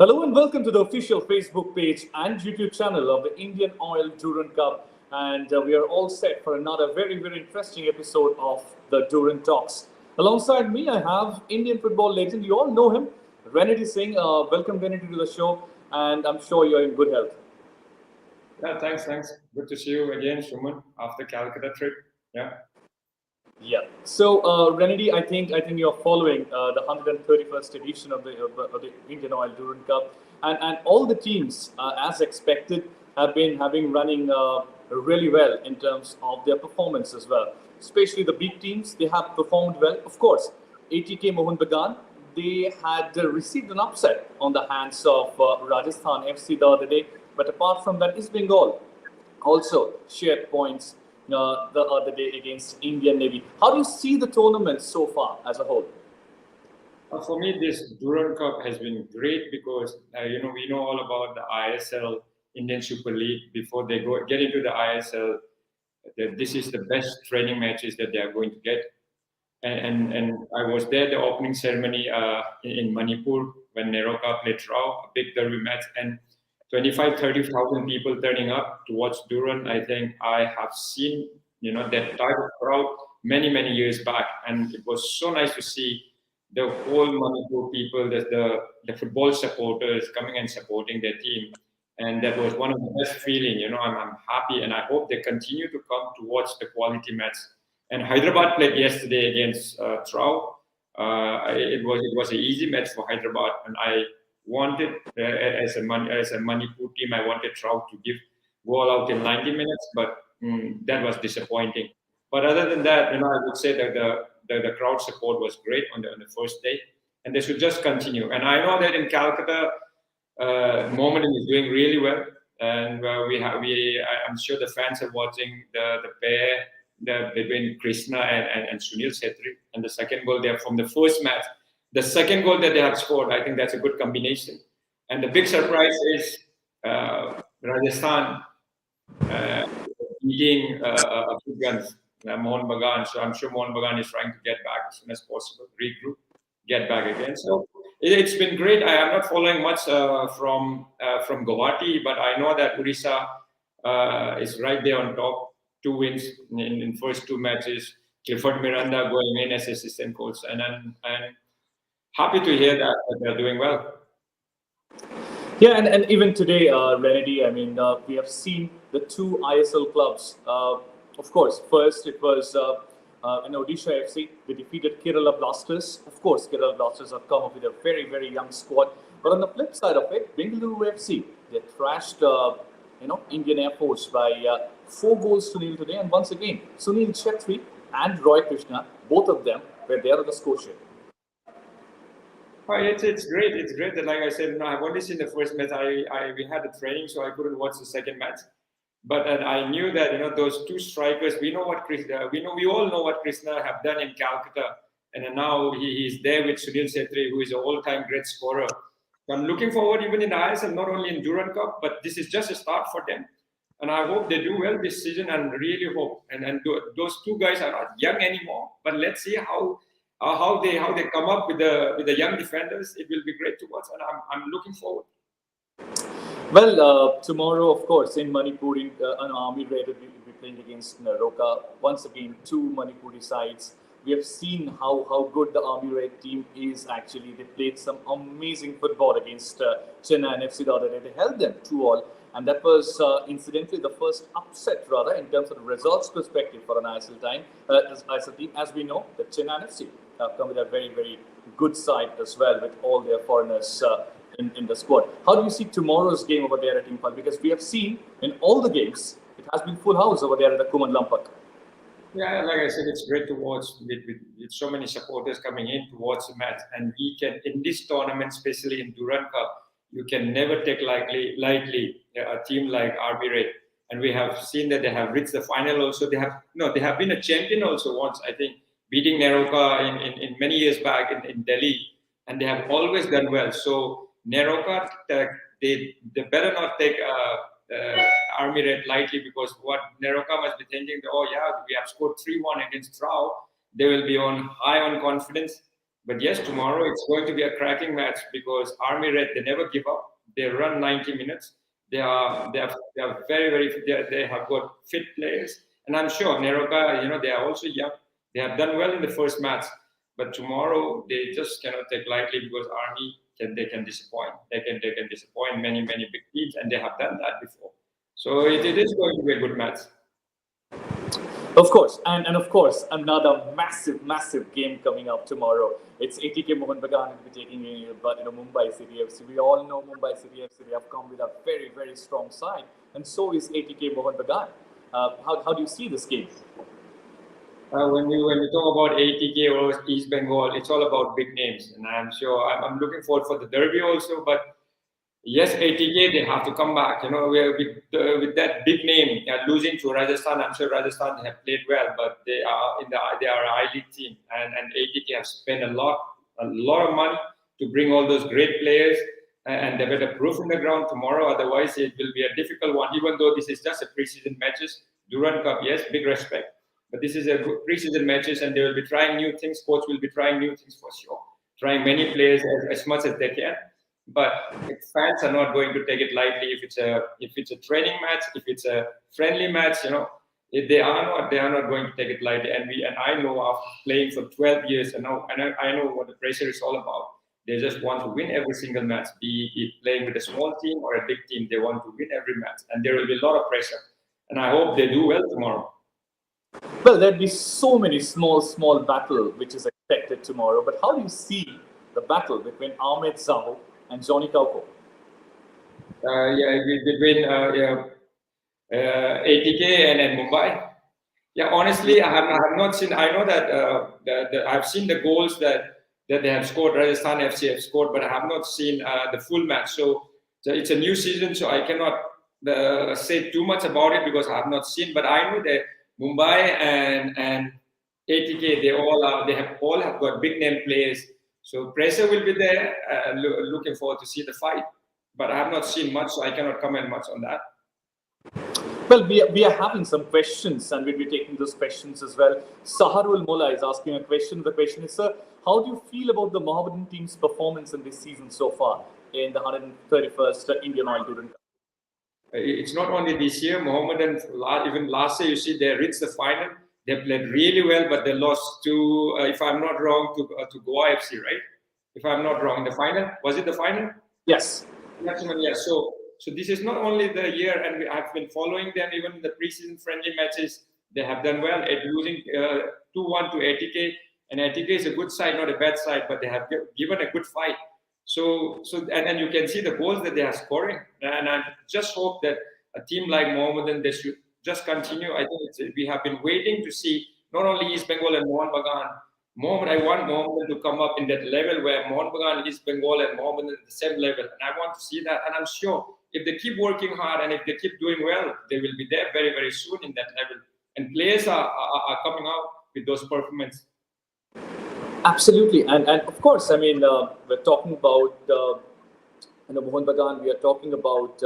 Hello and welcome to the official Facebook page and YouTube channel of the Indian Oil Durand Cup. And we are all set for another very interesting episode of the Durand Talks. Alongside me, I have Indian football legend. You all know him, Renedy Singh. Welcome, Renedy, to the show. And I'm sure you're in good health. Yeah, thanks. Good to see you again, Suman, after Calcutta trip. Yeah. Yeah. So, Renedy, I think you're following the 131st edition of the Indian Oil Durand Cup, and all the teams, as expected, have been having running really well in terms of their performance as well. Especially the big teams, they have performed well. Of course, ATK Mohun Bagan, they had received an upset on the hands of Rajasthan FC the other day. But apart from that, East Bengal also shared points the other day against Indian Navy. How do you see the tournament so far as a whole? For me, this Durand Cup has been great because we know all about the ISL, Indian Super League. Before they get into the ISL, that this is the best training matches that they are going to get. And I was there the opening ceremony in Manipur when Neroka played Rao, a big derby match, and 25-30,000 people turning up to watch Durand. I think I have seen that type of crowd many years back, and it was so nice to see the whole Manipur people, the football supporters coming and supporting their team. And that was one of the best feeling. I'm happy, and I hope they continue to come to watch the quality match. And Hyderabad played yesterday against Trau. It was an easy match for Hyderabad, and I wanted as a Manipur team, I wanted Trau to go all out in 90 minutes, but that was disappointing. But other than that, I would say that the crowd support was great on the first day, and they should just continue. And I know that in Calcutta, Mohammedan is doing really well, and I'm sure the fans are watching the pair between Krishna and Sunil Setri, and the second goal there from the first match. The second goal that they have scored, I think that's a good combination. And the big surprise is Rajasthan beating Afghans, Mohun Bagan. So I'm sure Mohun Bagan is trying to get back as soon as possible, regroup, get back again. So it's been great. I am not following much from Guwahati, but I know that Odisha is right there on top. 2 wins in first two matches. Clifford Miranda going in as assistant coach, and I'm happy to hear that they're doing well. Yeah, and even today, Renedy, I mean, we have seen the two ISL clubs. Of course, first it was in Odisha FC. They defeated Kerala Blasters. Of course, Kerala Blasters have come up with a very young squad. But on the flip side of it, Bengaluru FC, they thrashed Indian Air Force by 4 goals to 0 today. And once again, Sunil Chetri and Roy Krishna, both of them were there on the score sheet. Oh, it's great. It's great that, like I said, I've only seen the first match. We had the training, so I couldn't watch the second match. But I knew that those two strikers. We all know what Krishna have done in Calcutta, and now he's there with Sunil Setri, who is an all-time great scorer. So I'm looking forward, even in the ISL, not only in Durand Cup, but this is just a start for them. And I hope they do well this season, and really hope. And those two guys are not young anymore, but let's see how they come up with the young defenders. It will be great to watch, and I'm looking forward. Well, tomorrow, of course, in Manipur, an army raid will be playing against Naroka. Once again, two Manipuri sides. We have seen how good the army raid team is actually. They played some amazing football against Chennai and FC the other day. They held them 2-2. And that was incidentally the first upset, rather, in terms of the results perspective for an ISL team. As we know, the Chennai FC have come with a very good side as well, with all their foreigners in the squad. How do you see tomorrow's game over there at Impal? Because we have seen in all the games, it has been full house over there at the Kuman Lampak. Yeah, like I said, it's great to watch with so many supporters coming in to watch the match. And we can, in this tournament, especially in Durand Cup, you can never take lightly a team like RB Red. And we have seen that they have reached the final also. They have been a champion also once, I think, beating Neroka in many years back in Delhi. And they have always done well. So Neroka, they better not take Army Red lightly, because what Neroka must be thinking, oh yeah, we have scored 3-1 against Trau. They will be high on confidence. But yes, tomorrow it's going to be a cracking match because Army Red, they never give up. They run 90 minutes. They are very they have got fit players, and I'm sure Neroka, they are also young. They have done well in the first match, but tomorrow they just cannot take lightly because Army they can disappoint. They can disappoint many big teams, and they have done that before. So it is going to be a good match. Of course, and of course, another massive game coming up tomorrow. It's ATK Mohun Bagan will be taking Mumbai City FC. We all know Mumbai City FC. They have come with a very strong side, and so is ATK Mohun Bagan. How do you see this game? When you talk about ATK or East Bengal, it's all about big names, and I'm sure I'm looking forward for the derby also. But yes, ATK, they have to come back. With that big name, losing to Rajasthan. I'm sure Rajasthan have played well, but they are an I-League team, and ATK have spent a lot of money to bring all those great players, and they better proof in the ground tomorrow. Otherwise, it will be a difficult one. Even though this is just a preseason matches, Durand Cup, yes, big respect, but this is a good preseason matches, and they will be trying new things. Coach will be trying new things for sure, trying many players as much as they can. But fans are not going to take it lightly if it's a training match, if it's a friendly match. They are not going to take it lightly. And I know after playing for 12 years, and I know what the pressure is all about. They just want to win every single match, be it playing with a small team or a big team. They want to win every match, and there will be a lot of pressure. And I hope they do well tomorrow. Well, there'd be so many small battle which is expected tomorrow. But how do you see the battle between Ahmed Zaho and Johnny Kauko? Yeah, between ATK and Mumbai. Yeah, honestly, I have not seen. I know that I've seen the goals that they have scored. Rajasthan FC have scored, but I have not seen the full match. So it's a new season, so I cannot say too much about it because I have not seen. But I know that Mumbai and ATK, they have got big name players. So pressure will be there. Looking forward to see the fight, but I have not seen much, so I cannot comment much on that. Well, we are having some questions, and we'll be taking those questions as well. Saharul Mola is asking a question. The question is, sir, how do you feel about the Mohammedan team's performance in this season so far in the 131st Indian Oil Durand Cup? It's not only this year. Mohammedan, even last year, you see they reached the final. They played really well, but they lost to, if I'm not wrong, to Goa FC, right? If I'm not wrong, in the final, was it the final? Yes. Maximum, yeah. So this is not only the year, and I've been following them even in the preseason friendly matches. They have done well at losing 2-1 to ATK, and ATK is a good side, not a bad side, but they have given a good fight. And then you can see the goals that they are scoring, and I just hope that a team like Mohammedan, they should just continue. I think we have been waiting to see not only East Bengal and Mohun Bagan. I want Mohammedan to come up in that level where Mohun Bagan, East Bengal, and Mohammedan at the same level, and I want to see that. And I'm sure if they keep working hard and if they keep doing well, they will be there very soon in that level. And players are coming out with those performances. Absolutely, and of course, I mean, we're talking about Mohun Bagan. We are talking about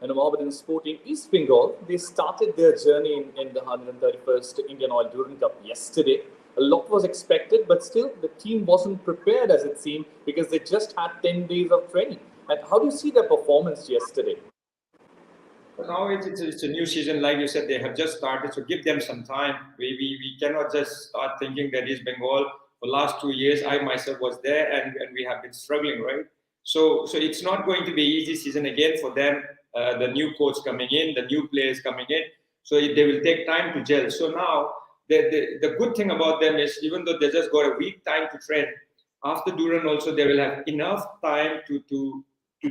Mohammedan Sporting East Bengal. They started their journey in the 131st Indian Oil Durand Cup yesterday. A lot was expected, but still the team wasn't prepared as it seemed because they just had 10 days of training. And how do you see their performance yesterday? Now it's a new season, like you said, they have just started, so give them some time. We cannot just start thinking that East Bengal for last 2 years. I myself was there, and we have been struggling, right? So it's not going to be easy season again for them. The new coach coming in, the new players coming in, so they will take time to gel. So now the good thing about them is even though they just got a week time to train, after Durand also they will have enough time to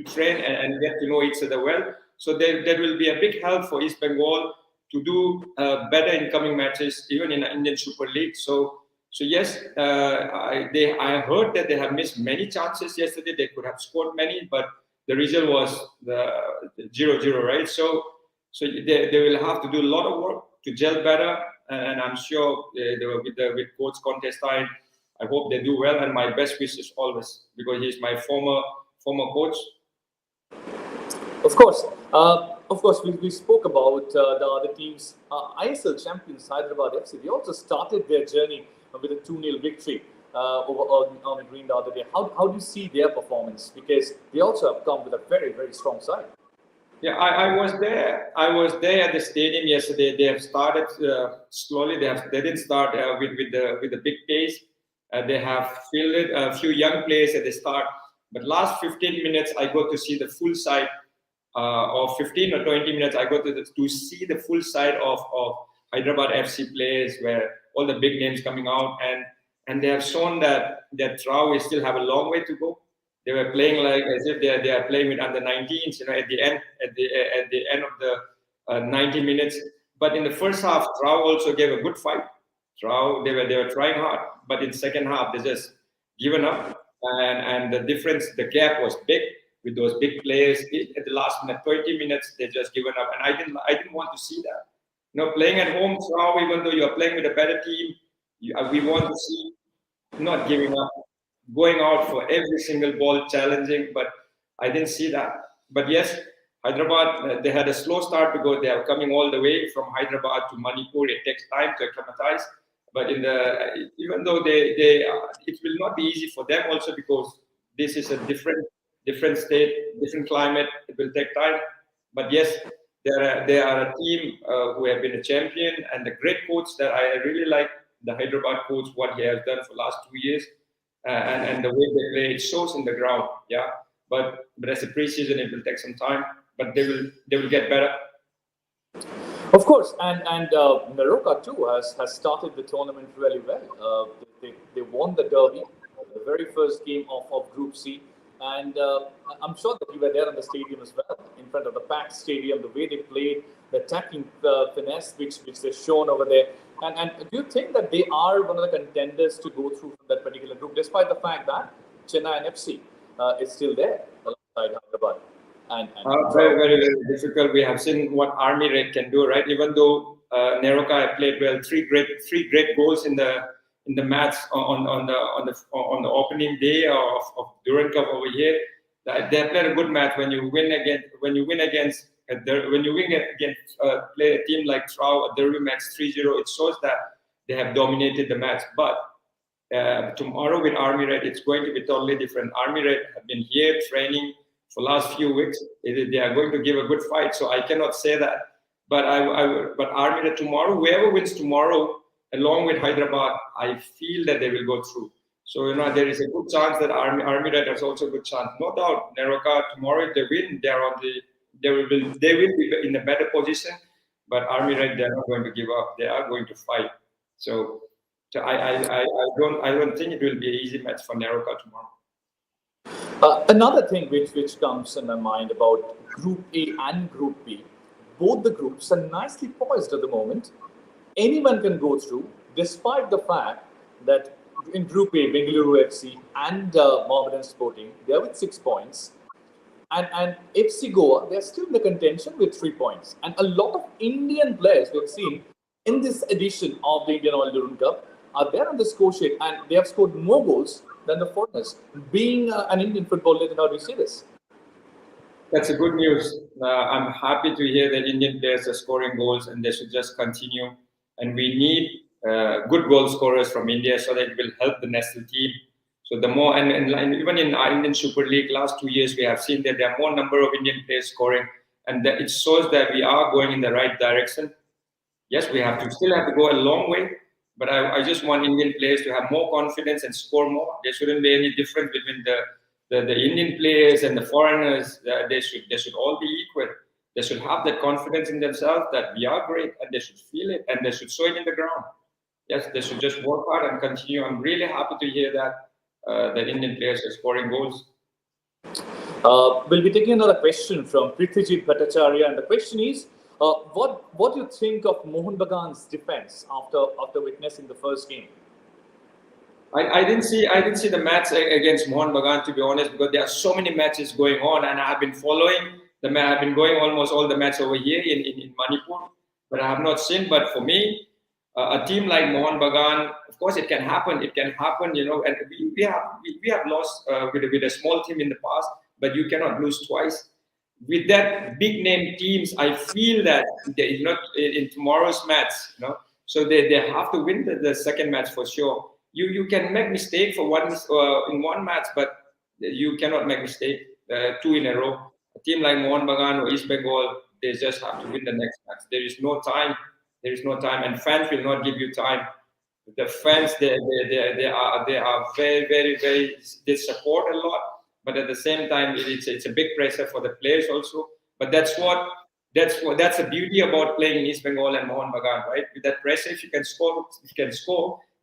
train and get to know each other well. So there will be a big help for East Bengal to do better in coming matches, even in the Indian Super League. So yes, I heard that they have missed many chances yesterday. They could have scored many, but the result was the 0-0, right? So they will have to do a lot of work to gel better, and I'm sure they will with Coach Contestine. I hope they do well, and my best wishes always because he's my former coach. Of course, we spoke about the other teams. ISL champions Hyderabad FC. They also started their journey with a 2-0 victory over on the green the other day. How do you see their performance? Because they also have come with a very, very strong side. Yeah, I was there. I was there at the stadium yesterday. They have started slowly. They didn't start with the big pace. They have fielded a few young players at the start. But last 15 minutes, I got to see the full side, or 15 or 20 minutes, I got to see the full side of Hyderabad FC players, where all the big names coming out, and they have shown that Rao will still have a long way to go. They were playing like as if they are playing with under 19s, at the end of the 90 minutes. But in the first half, Rao also gave a good fight. Rao, they were trying hard, but in second half they just given up, and the difference, the gap was big with those big players. At the last minute, 20 minutes, they just given up, and I didn't want to see that. Playing at home, Rao, even though you are playing with a better team, we want to see not giving up, going out for every single ball, challenging. But I didn't see that. But yes, Hyderabad, they had a slow start because they are coming all the way from Hyderabad to Manipur. It takes time to acclimatize. But even though it will not be easy for them also, because this is a different state, different climate. It will take time. But yes, they are a team who have been a champion, and the great coach that I really like, the Hyderabad coach, what he has done for the last 2 years, and the way they play, it shows in the ground. Yeah, but as a preseason, it will take some time, but they will get better. Of course, and Naroka too has started the tournament really well. They won the derby, the very first game of Group C, and I'm sure that you were there in the stadium as well, in front of the packed stadium. The way they played, the attacking finesse which they've shown over there, and do you think that they are one of the contenders to go through from that particular group, despite the fact that Chennai FC is still there alongside Hyderabad? Very, very, very difficult. We have seen what Army Red can do, right? Even though Neroka played well, three great goals in the match on the opening day of Durand Cup over here. They played a good match. When you win against play a team like Trau, a derby match 3-0, it shows that they have dominated the match. But tomorrow with Army Red, it's going to be totally different. Army Red have been here training for last few weeks. They are going to give a good fight, so I cannot say that. But but Army Red tomorrow, whoever wins tomorrow, along with Hyderabad, I feel that they will go through. So there is a good chance that Army Red has also a good chance. No doubt, Neroka tomorrow, if they win, they will be in a better position. But Army Red, they are not going to give up. They are going to fight. So I don't think it will be an easy match for Neroka tomorrow. Another thing which comes in my mind about Group A and Group B, both the groups are nicely poised at the moment. Anyone can go through, despite the fact that in Group A, Bengaluru FC and Mohammedan Sporting, they are with 6 points. And FC Goa, they're still in the contention with 3 points. And a lot of Indian players we've seen in this edition of the Indian Oil Durand Cup are there on the score sheet, and they have scored more goals than the foreigners. Being an Indian football legend, how do you see this? That's a good news. I'm happy to hear that Indian players are scoring goals, and they should just continue. And we need good goal scorers from India so that it will help the national team. So the more, and even in our Indian Super League, last 2 years, we have seen that there are more number of Indian players scoring, and that it shows that we are going in the right direction. Yes, we still have to go a long way, but I just want Indian players to have more confidence and score more. There shouldn't be any difference between the Indian players and the foreigners. They should all be equal. They should have that confidence in themselves that we are great, and they should feel it, and they should show it in the ground. Yes, they should just work hard and continue. I'm really happy to hear that Indian players are scoring goals. We'll be taking another question from Prithijit Bhattacharya, and the question is, what do you think of Mohan Bagan's defense after witnessing the first game? I didn't see the match against Mohan Bagan, to be honest, because there are so many matches going on, and I've been following I've been going almost all the matches over here in Manipur, but I have not seen. But for me, a team like Mohan Bagan, of course, it can happen. It can happen, and we have lost with a small team in the past, but you cannot lose twice. With that big name teams, I feel that they not in tomorrow's match, so they have to win the second match for sure. you can make mistake for one in one match, but you cannot make mistake two in a row. A team like Mohun Bagan or East Bengal, they just have to win the next match. There is no time. There is no time, and fans will not give you time. The fans, they are very, they support a lot, but at the same time it's a big pressure for the players also. But that's the beauty about playing in East Bengal and Mohun Bagan, right? With that pressure, if you can score,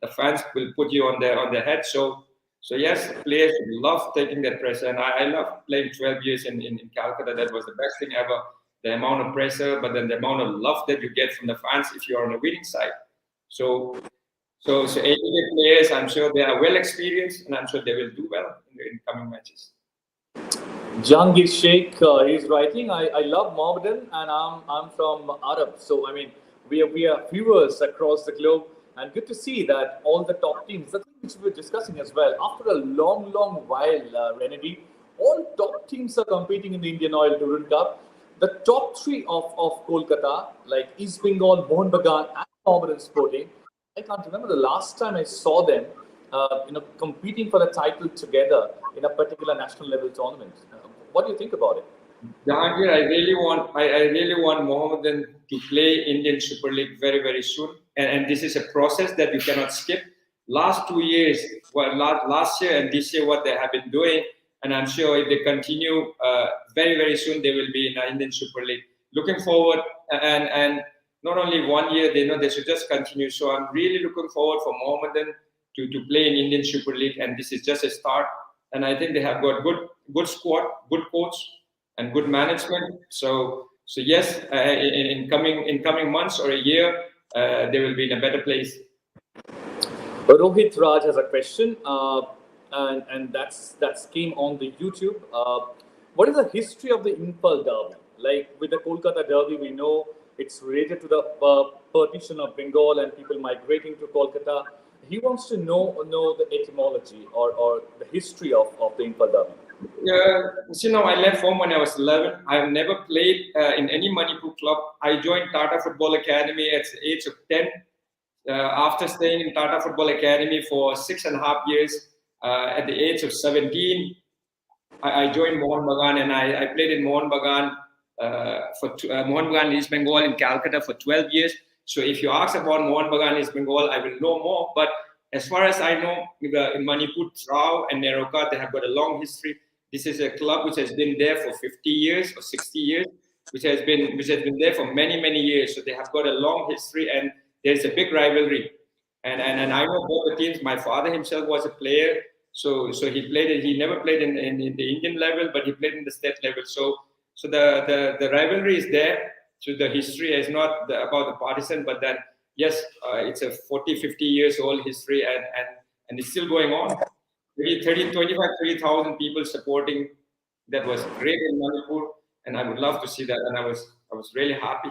the fans will put you on their head. So yes, players love taking that pressure, and I love playing 12 years in Calcutta. That was the best thing ever. The amount of pressure, but then the amount of love that you get from the fans if you are on the winning side. So 88 players, I'm sure they are well experienced, and I'm sure they will do well in the incoming matches. Jahangir Sheikh, he's writing, I love Mohammedan and I'm from Arab. So, I mean, we are viewers across the globe, and good to see that all the top teams, the thing which we were discussing as well, after a long while, Renedy, all top teams are competing in the Indian Oil Durand Cup. The top three of Kolkata, like East Bengal, Mohun Bagan, and Mohammedan Sporting, I can't remember the last time I saw them, competing for the title together in a particular national level tournament. What do you think about it? Jahangir, I really want Mohammedan to play Indian Super League very soon, and this is a process that you cannot skip. Last 2 years, last year and this year, what they have been doing, and I'm sure if they continue, very soon they will be in the Indian Super League. Looking forward, and not only 1 year, they should just continue. So I'm really looking forward for Mohammedan to play in Indian Super League, and this is just a start. And I think they have got good squad, good coach, and good management. So yes, in coming months or a year, they will be in a better place. Rohit Raj has a question, and that's came on the YouTube. What is the history of the Impal Derby? Like with the Kolkata Derby, we know it's related to the partition of Bengal and people migrating to Kolkata. He wants to know the etymology or the history of the Impal Derby. I left home when I was 11. I've never played in any Manipur club. I joined Tata Football Academy at the age of 10. After staying in Tata Football Academy for 6.5 years, at the age of 17, I joined Mohun Bagan, and I played in Mohun Bagan Mohun Bagan East Bengal in Calcutta for 12 years. So if you ask about Mohun Bagan East Bengal, I will know more. But as far as I know, in Manipur, Trao and Neroka, they have got a long history. This is a club which has been there for 50 years or 60 years, which has been there for many years. So they have got a long history, and there's a big rivalry. And I know both the teams. My father himself was a player, so he played it. He never played in the Indian level, but he played in the state level. So the rivalry is there. So the history is not about the partisan, but that yes, it's a 40-50 years old history, and it's still going on. 30,000 people supporting. That was great in Manipur, and I would love to see that. And I was really happy.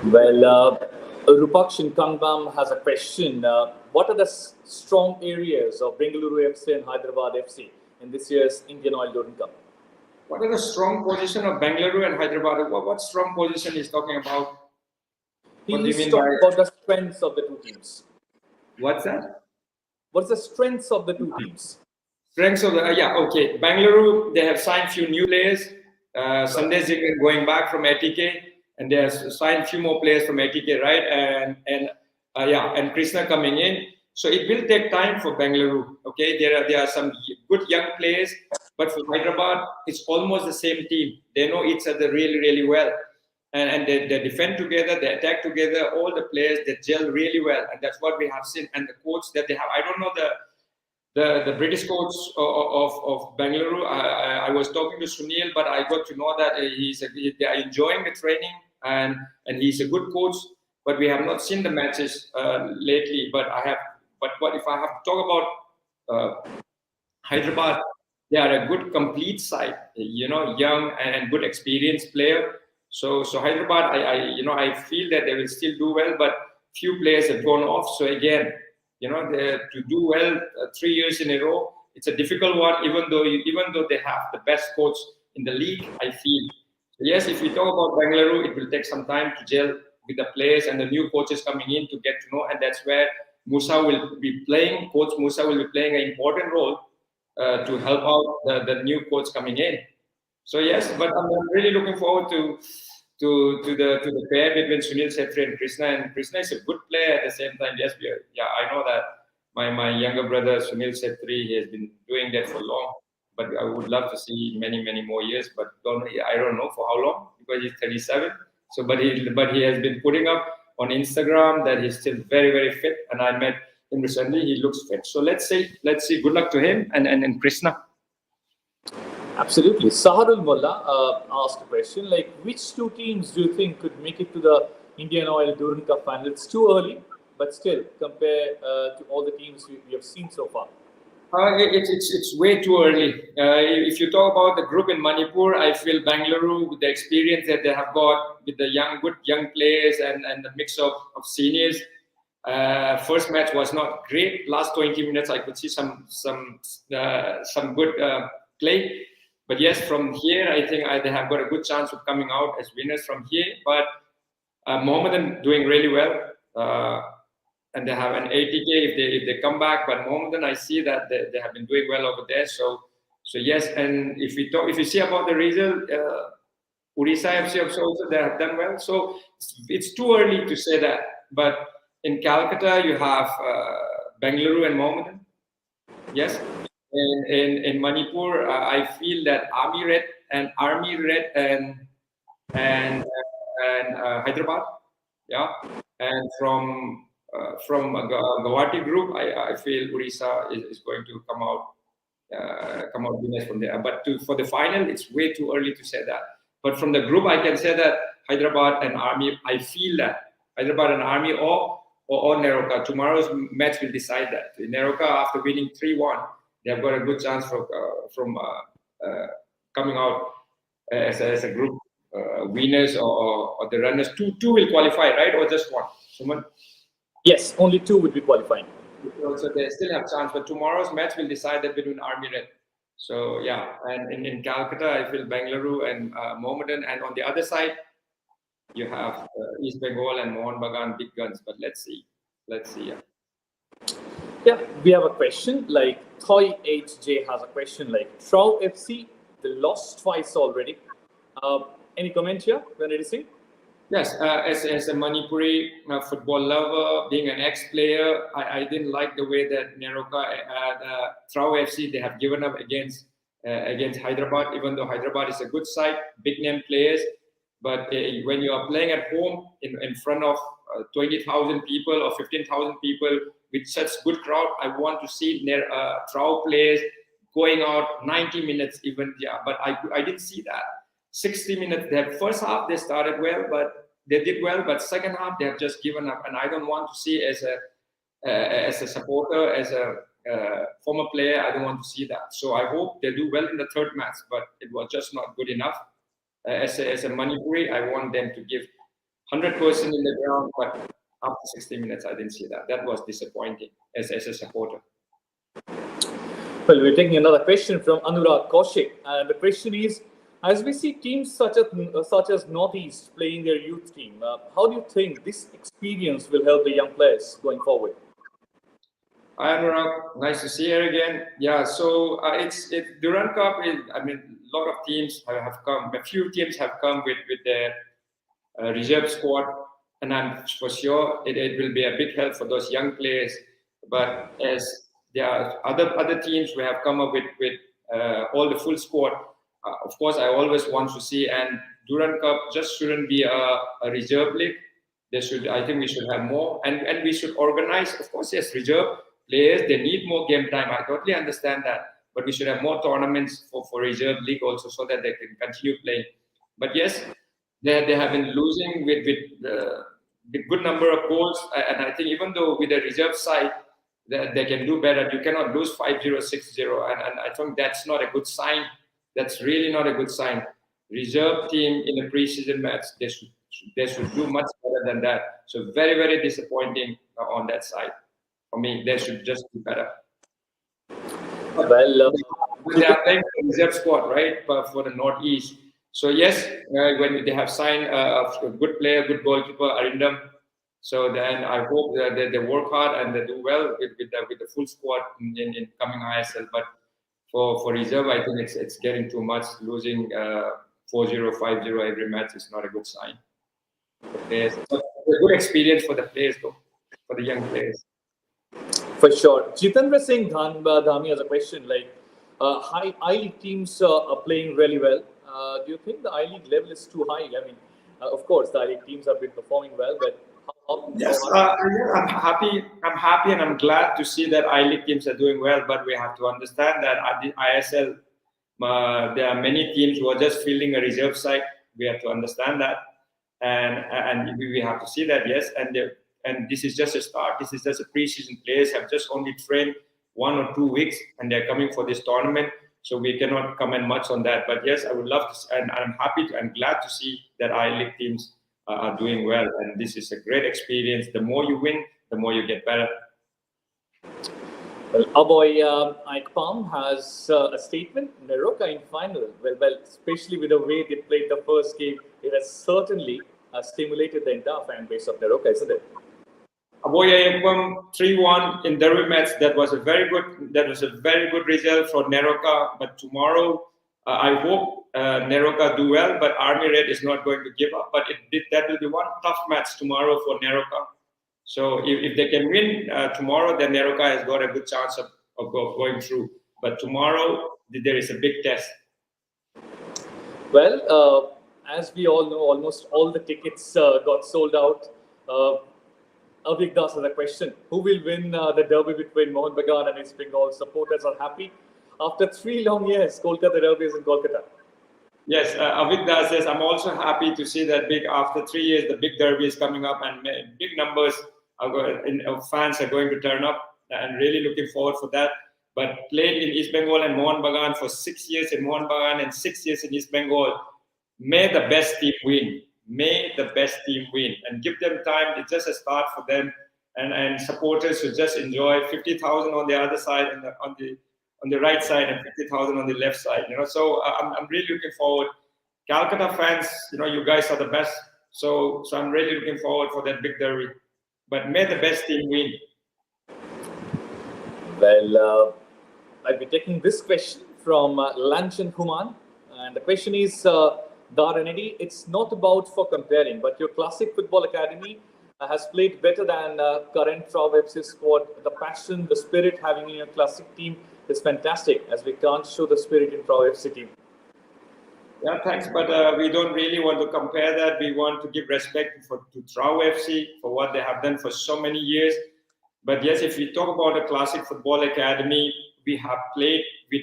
Well, Rupakshin Kangbam has a question. What are the strong areas of Bengaluru FC and Hyderabad FC in this year's Indian Oil Durand Cup? What are the strong position of Bengaluru and Hyderabad? What strong position he's talking about? He's talking about the strengths of the two teams. What's that? What's the strengths of the two teams? Strengths of the okay. Bengaluru, they have signed few new players. Sandesh Singh going back from ATK, and they have signed few more players from ATK, right? And Krishna coming in. So it will take time for Bengaluru. Okay, there are some good young players, but for Hyderabad, it's almost the same team. They know each other really well, and they defend together, they attack together. All the players, they gel really well, and that's what we have seen. And the coach that they have, I don't know the British coach of Bengaluru. I was talking to Sunil, but I got to know that they are enjoying the training, and he's a good coach. But we have not seen the matches lately. But if I have to talk about Hyderabad, they are a good complete side. Young and good experienced player. So Hyderabad, I feel that they will still do well, but few players have gone off. So again, to do well 3 years in a row, it's a difficult one. Even though they have the best coach in the league, I feel. So yes, if we talk about Bengaluru, it will take some time to gel with the players and the new coaches coming in to get to know, and that's where Musa will be playing. Coach Musa will be playing an important role to help out the new coach coming in. So yes, but I'm really looking forward to the pair between Sunil Chhetri and Krishna. And Krishna is a good player at the same time. Yes, I know that my younger brother Sunil Chhetri, he has been doing that for long. But I would love to see many more years. But I don't know for how long, because he's 37. So, but he has been putting up on Instagram that he's still very fit. And I met him recently. He looks fit. So let's see. Good luck to him and Krishna. Absolutely. Saharul Mullah asked a question like, which two teams do you think could make it to the Indian Oil Durand Cup final? It's too early, but still, compare to all the teams we have seen so far. It's way too early. If you talk about the group in Manipur, I feel Bangalore, with the experience that they have got, with the good young players and the mix of seniors. First match was not great. Last 20 minutes, I could see some good play. But yes, from here, I think they have got a good chance of coming out as winners from here. But Mohammedan doing really well. And they have an 80K if they come back. But Mohammedan, I see that they have been doing well over there. So yes, and if you see about the result, Odisha FC also they have done well. So it's too early to say that. But in Calcutta, you have Bengaluru and Mohammedan. Yes. In Manipur, I feel that Army Red and Hyderabad. Yeah. And from Guwahati group, I feel Odisha is going to come out winners from there. But for the final, it's way too early to say that. But from the group, I can say that Hyderabad and Army, I feel that Hyderabad and Army or Neroka. Tomorrow's match will decide that. Neroka, after winning 3-1, they have got a good chance from coming out as a group winners or the runners. Two will qualify, right? Or just one? Suman? Yes, only two would be qualifying. So they still have chance, but tomorrow's match will decide that between Army Red. So yeah, and in Calcutta, I feel Bengaluru and Mohammedan, and on the other side, you have East Bengal and Mohun Bagan, big guns. But let's see. Yeah, we have a question like Toy HJ has a question like Trau FC, they lost twice already. Any comment here, Renedy Singh? Yes, as a Manipuri football lover, being an ex-player, I didn't like the way that Neroka, Trau FC, they have given up against Hyderabad, even though Hyderabad is a good side, big name players. But when you are playing at home in front of 20,000 people or 15,000 people with such good crowd, I want to see Trau players going out 90 minutes even. Yeah, but I didn't see that. 60 minutes. Their first half they started well, but they did well. But second half they have just given up, and I don't want to see as a supporter, as a former player. I don't want to see that. So I hope they do well in the third match, but it was just not good enough. As a Manipuri, I want them to give 100% in the ground, but after 60 minutes, I didn't see that. That was disappointing as a supporter. Well, we're taking another question from Anurag Kaushik, and the question is: as we see teams such as Northeast playing their youth team, how do you think this experience will help the young players going forward? Hi Anurag, nice to see you again. Yeah, so it's Durand Cup. A lot of teams have come. A few teams have come with their reserve squad, and I'm for sure it will be a big help for those young players. But as there are other teams who have come up with all the full squad. Of course, I always want to see, and Durand Cup just shouldn't be a reserve league. I think we should have more, and we should organize. Of course, yes, reserve players, they need more game time. I totally understand that, but we should have more tournaments for reserve league also, so that they can continue playing. But yes, they have been losing with good number of goals, and I think even though with the reserve side, they can do better. You cannot lose 5-0, 6-0, and I think that's not a good sign. That's really not a good sign. Reserve team in a preseason match, they should do much better than that. So very, very disappointing on that side. For me, they should just do better. Well, they are playing the reserve squad, right, for the Northeast. So yes, when they have signed a good player, good goalkeeper, Arindam, So then I hope that they work hard and they do well with the full squad in coming ISL. But for reserve, I think it's getting too much. Losing 4-0, 5-0 every match is not a good sign for the players. But it's a good experience for the players, though, for the young players. For sure. Jitendra Singh Dhami has a question like, high I-League teams are playing really well. Do you think the I-League level is too high? I mean, of course, the I-League teams have been performing well, but Yes, I'm happy. I'm happy, and I'm glad to see that I-League teams are doing well. But we have to understand that at the ISL, there are many teams who are just filling a reserve side. We have to understand that, and we have to see that. Yes, and this is just a start. This is just a preseason. Players have just only trained 1 or 2 weeks, and they're coming for this tournament. So we cannot comment much on that. But yes, I would love to, and I'm happy and glad to see that I-League teams are doing well, and this is a great experience. The more you win, the more you get better. Well, our boy Ike Palm has a statement. Neroka in final. Well, especially with the way they played the first game, it has certainly stimulated the entire fan base of Neroka, isn't it? Aboya 3-1 in derby match. That was a very good result for Neroka. But tomorrow, I hope Neroka do well. But Army Red is not going to give up. But that will be one tough match tomorrow for Neroka. So if they can win tomorrow, then Neroka has got a good chance of going through. But tomorrow there is a big test. Well, as we all know, almost all the tickets got sold out. Avik Das has a question. Who will win the derby between Mohun Bagan and East Bengal? Supporters are happy. After 3 long years, Kolkata derby is in Kolkata. Yes, Avik Das says, I'm also happy to see that after 3 years, the big derby is coming up and big numbers of fans are going to turn up, and really looking forward for that. But played in East Bengal and Mohun Bagan for 6 years in Mohun Bagan and 6 years in East Bengal. May the best team win. May the best team win, and give them time. It's just a start for them, and supporters should just enjoy 50,000 on the other side and on the right side and 50,000 on the left side. So I'm really looking forward. Calcutta fans, you guys are the best. So I'm really looking forward for that big derby. But may the best team win. Well, I'll be taking this question from Lanchan Kuman, and the question is. Renedy, it's not about for comparing, but your classic football academy has played better than current Trau FC squad. The passion, the spirit having in your classic team is fantastic, as we can't show the spirit in Trau FC team. Yeah, thanks, but we don't really want to compare that. We want to give respect to Trau FC for what they have done for so many years. But yes, if we talk about a classic football academy, we have played with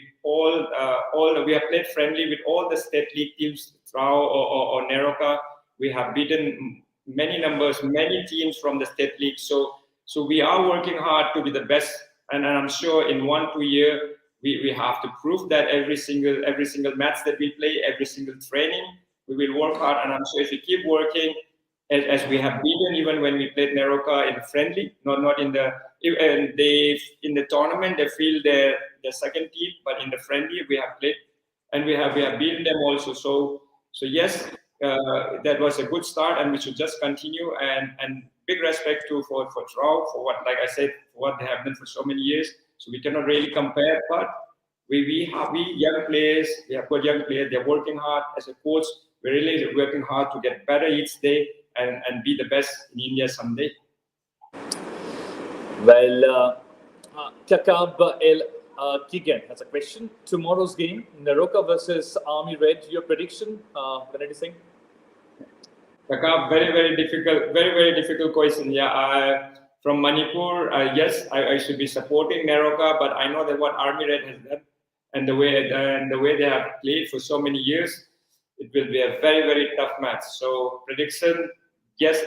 we have played friendly with all the state league teams, Trau or Neroka. We have beaten many teams from the state league. So we are working hard to be the best, and I'm sure in 1-2 years we have to prove that every single match that we play, every single training, we will work hard. And I'm sure if we keep working, as we have beaten even when we played Neroka in friendly, not in the in the tournament they feel their second team, but in the friendly we have played and we have beaten them also. So yes, that was a good start, and we should just continue. And big respect for Trau for what, like I said, for what they have done for so many years. So we cannot really compare, but we young players, we have got young players. They're working hard. As a coach, we're really working hard to get better each day and be the best in India someday. Well, Kakab El Kigan has a question. Tomorrow's game, Neroka versus Army Red. Your prediction, Renedy Singh? Kakab, very difficult question. Yeah, from Manipur, yes, I should be supporting Neroka, but I know that what Army Red has done and the way they have played for so many years, it will be a very tough match. So prediction, yes,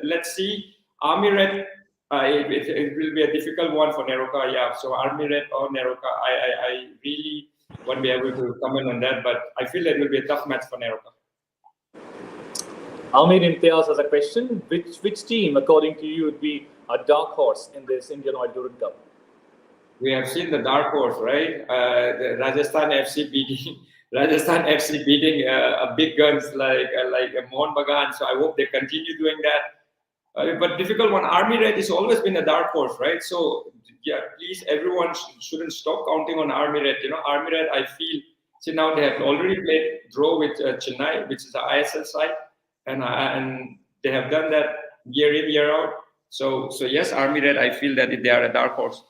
let's see. Army Red, it will be a difficult one for Neroka. Yeah, so Army Red or Neroka, I really won't be able to comment on that, but I feel that it will be a tough match for Neroka. Amir Imtiaz has a question. Which team, according to you, would be a dark horse in this Indian Oil Durand Cup? We have seen the dark horse, right? The Rajasthan FC beating big guns like Mohun Bagan. So I hope they continue doing that. But difficult one. Army Red has always been a dark horse, right? So yeah, please, everyone shouldn't stop counting on Army Red. You know, Army Red. I feel see now they have already played draw with Chennai, which is the ISL side, and they have done that year in year out. So yes, Army Red. I feel that they are a dark horse.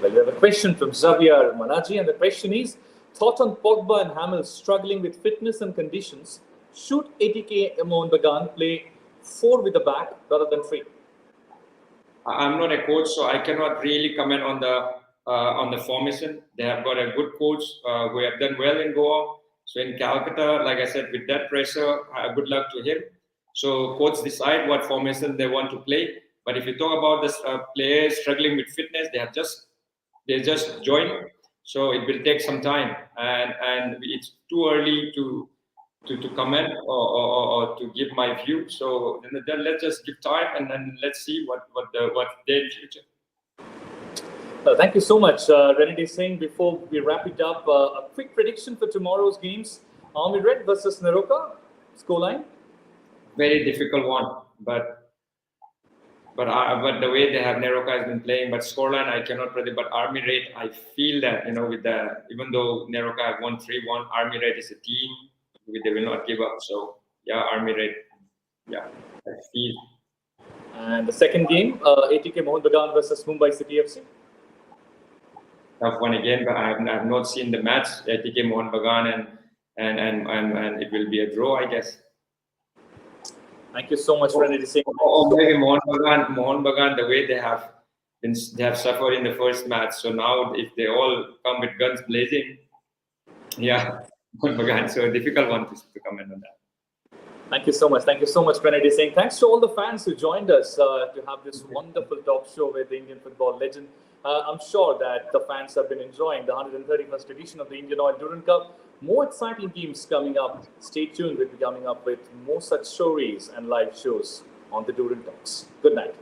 Well, we have a question from Xavier Manaji, and the question is: thought on Pogba and Hamel struggling with fitness and conditions. Should ATK Mohun Bagan play 4 with the back rather than 3? I'm not a coach, so I cannot really comment on the formation. They have got a good coach who have done well in Goa. So in Calcutta, like I said, with that pressure, good luck to him. So coach decide what formation they want to play. But if you talk about the players struggling with fitness, they just joined. So it will take some time, and it's too early to comment or to give my view. So then let's just give time and then let's see what their future. Thank you so much, Renedy Singh. Before we wrap it up, a quick prediction for tomorrow's games: Army Red versus Naroka. Scoreline? Very difficult one, but the way they have Neroka has been playing, but scoreline I cannot predict. But Army Red, I feel that with the even though Neroka have won 3-1, Army Red is a team. They will not give up. So yeah, Army Red. Yeah, I feel. And the second game, ATK Mohun Bagan versus Mumbai City FC. Tough one again, but I have not seen the match. ATK Mohun Bagan and it will be a draw, I guess. Thank you so much, Renedy Singh. Maybe Mohun Bagan, the way they have suffered in the first match. So now, if they all come with guns blazing, yeah, Mohun Bagan. So a difficult one to comment on that. Thank you so much. Thank you so much, Renedy Singh. Thanks to all the fans who joined us to have this wonderful talk show with the Indian football legend. I'm sure that the fans have been enjoying the 131st edition of the Indian Oil Durand Cup. More exciting games coming up. Stay tuned. We'll be coming up with more such stories and live shows on the Durand Talks. Good night.